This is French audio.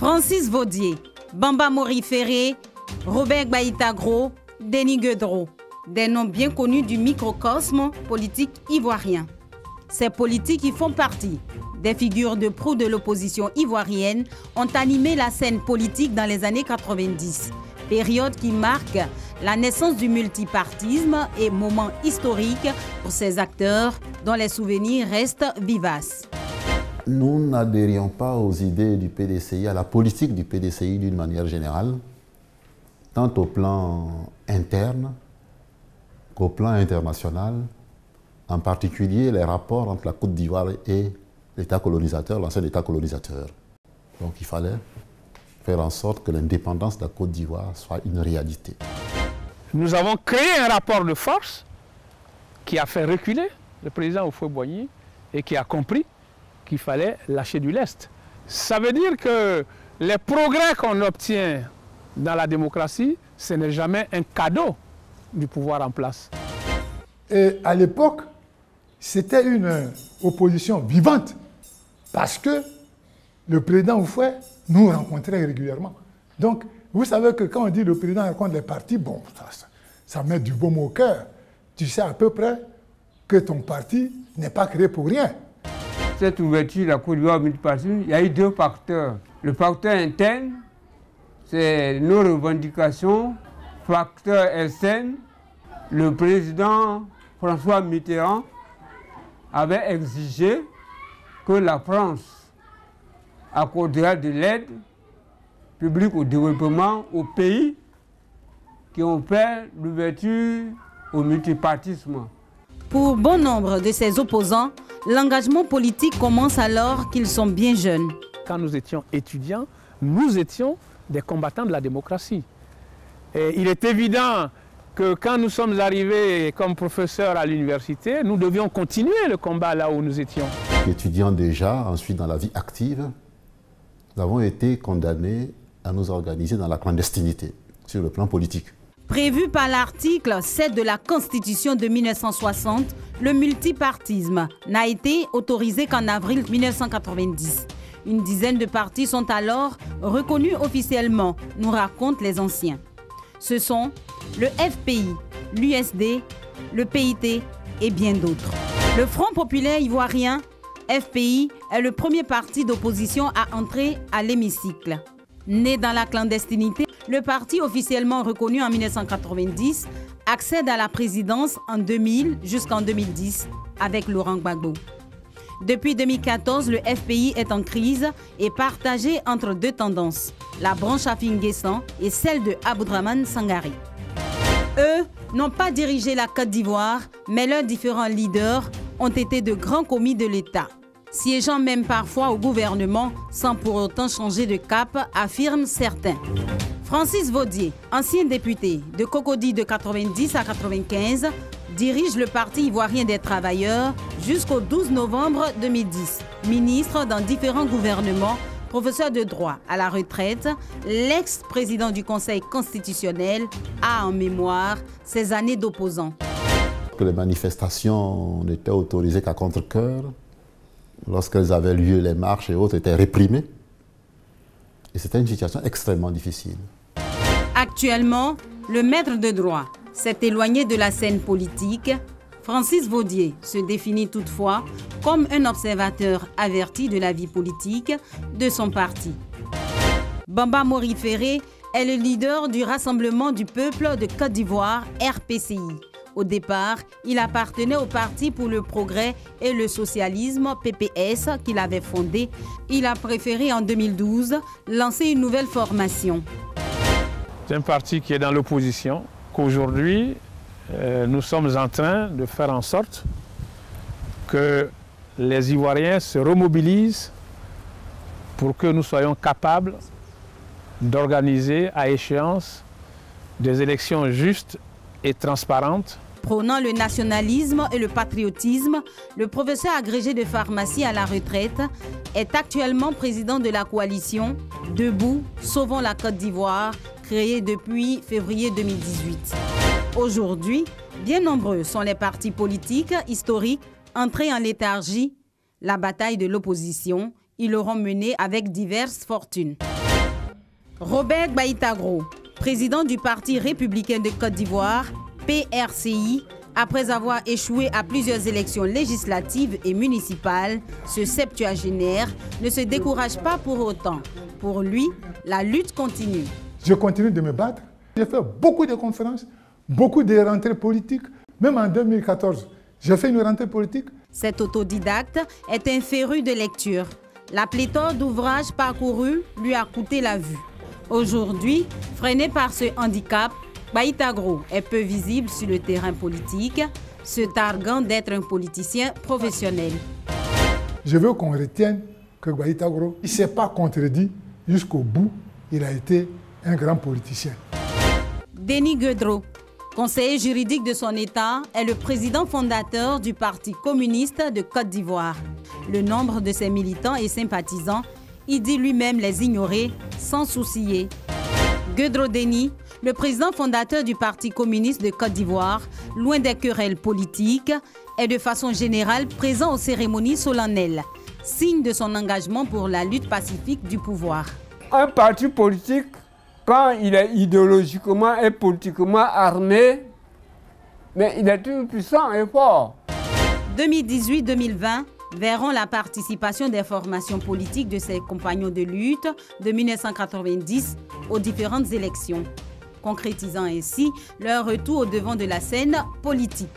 Francis Vaudier, Bamba Mori Ferré, Robert Gbaïta-Gros, Denis Guedreau, des noms bien connus du microcosme politique ivoirien. Ces politiques qui font partie des figures de proue de l'opposition ivoirienne ont animé la scène politique dans les années 90, période qui marque la naissance du multipartisme et moment historique pour ces acteurs dont les souvenirs restent vivaces. Nous n'adhérions pas aux idées du PDCI, à la politique du PDCI d'une manière générale, tant au plan interne qu'au plan international, en particulier les rapports entre la Côte d'Ivoire et l'État colonisateur, l'ancien État colonisateur. Donc il fallait faire en sorte que l'indépendance de la Côte d'Ivoire soit une réalité. Nous avons créé un rapport de force qui a fait reculer le président Houphouët-Boigny et qui a compris qu'il fallait lâcher du lest. Ça veut dire que les progrès qu'on obtient dans la démocratie, ce n'est jamais un cadeau du pouvoir en place. Et à l'époque, c'était une opposition vivante parce que le président Houphouët nous rencontrait régulièrement. Donc, vous savez que quand on dit le président rencontre les partis, bon, ça met du baume au cœur. Tu sais à peu près que ton parti n'est pas créé pour rien. Cette ouverture de la Côte d'Ivoire multipartisme, il y a eu deux facteurs. Le facteur interne, c'est nos revendications. Facteur externe, le président François Mitterrand avait exigé que la France accordera de l'aide publique au développement aux pays qui ont fait l'ouverture au multipartisme. Pour bon nombre de ses opposants, l'engagement politique commence alors qu'ils sont bien jeunes. Quand nous étions étudiants, nous étions des combattants de la démocratie. Et il est évident que quand nous sommes arrivés comme professeurs à l'université, nous devions continuer le combat là où nous étions. Étudiants déjà, ensuite dans la vie active, nous avons été condamnés à nous organiser dans la clandestinité sur le plan politique. Prévu par l'article 7 de la Constitution de 1960, le multipartisme n'a été autorisé qu'en avril 1990. Une dizaine de partis sont alors reconnus officiellement, nous racontent les anciens. Ce sont le FPI, l'USD, le PIT et bien d'autres. Le Front populaire ivoirien, FPI, est le premier parti d'opposition à entrer à l'hémicycle. Né dans la clandestinité, le parti officiellement reconnu en 1990 accède à la présidence en 2000 jusqu'en 2010 avec Laurent Gbagbo. Depuis 2014, le FPI est en crise et partagé entre deux tendances, la branche Affi-N'Guessan et celle de Aboudraman Sangaré. Eux n'ont pas dirigé la Côte d'Ivoire, mais leurs différents leaders ont été de grands commis de l'État, siégeant même parfois au gouvernement sans pour autant changer de cap, affirment certains. Francis Vaudier, ancien député de Cocody de 90 à 95, dirige le Parti ivoirien des travailleurs jusqu'au 12 novembre 2010. Ministre dans différents gouvernements, professeur de droit à la retraite, l'ex-président du Conseil constitutionnel a en mémoire ses années d'opposant. Que les manifestations n'étaient autorisées qu'à contre-cœur. Lorsqu'elles avaient lieu, les marches et autres étaient réprimées. Et c'était une situation extrêmement difficile. Actuellement, le maître de droit s'est éloigné de la scène politique. Francis Vaudier se définit toutefois comme un observateur averti de la vie politique de son parti. Bamba Mori Ferré est le leader du Rassemblement du peuple de Côte d'Ivoire, RPCI. Au départ, il appartenait au Parti pour le progrès et le socialisme, PPS, qu'il avait fondé. Il a préféré en 2012 lancer une nouvelle formation. C'est un parti qui est dans l'opposition, qu'aujourd'hui, nous sommes en train de faire en sorte que les Ivoiriens se remobilisent pour que nous soyons capables d'organiser à échéance des élections justes et transparentes. Prônant le nationalisme et le patriotisme, le professeur agrégé de pharmacie à la retraite est actuellement président de la coalition Debout, Sauvons la Côte d'Ivoire, créée depuis février 2018. Aujourd'hui, bien nombreux sont les partis politiques historiques entrés en léthargie. La bataille de l'opposition, ils l'auront menée avec diverses fortunes. Robert Gbaïta-Gros, président du Parti républicain de Côte d'Ivoire, PRCI, après avoir échoué à plusieurs élections législatives et municipales, ce septuagénaire ne se décourage pas pour autant. Pour lui, la lutte continue. Je continue de me battre. J'ai fait beaucoup de conférences, beaucoup de rentrées politiques. Même en 2014, j'ai fait une rentrée politique. Cet autodidacte est un féru de lecture. La pléthore d'ouvrages parcourus lui a coûté la vue. Aujourd'hui, freiné par ce handicap, Gbaïta-Gros est peu visible sur le terrain politique, se targuant d'être un politicien professionnel. Je veux qu'on retienne que Gbaïta-Gros, il ne s'est pas contredit jusqu'au bout. Il a été un grand politicien. Denis Guedro, conseiller juridique de son État, est le président fondateur du Parti communiste de Côte d'Ivoire. Le nombre de ses militants et sympathisants, il dit lui-même les ignorer sans sourciller. Guedro Denis, le président fondateur du Parti communiste de Côte d'Ivoire, loin des querelles politiques, est de façon générale présent aux cérémonies solennelles, signe de son engagement pour la lutte pacifique du pouvoir. Un parti politique, quand il est idéologiquement et politiquement armé, mais il est toujours puissant et fort. 2018-2020 verront la participation des formations politiques de ses compagnons de lutte de 1990 aux différentes élections, concrétisant ainsi leur retour au devant de la scène politique.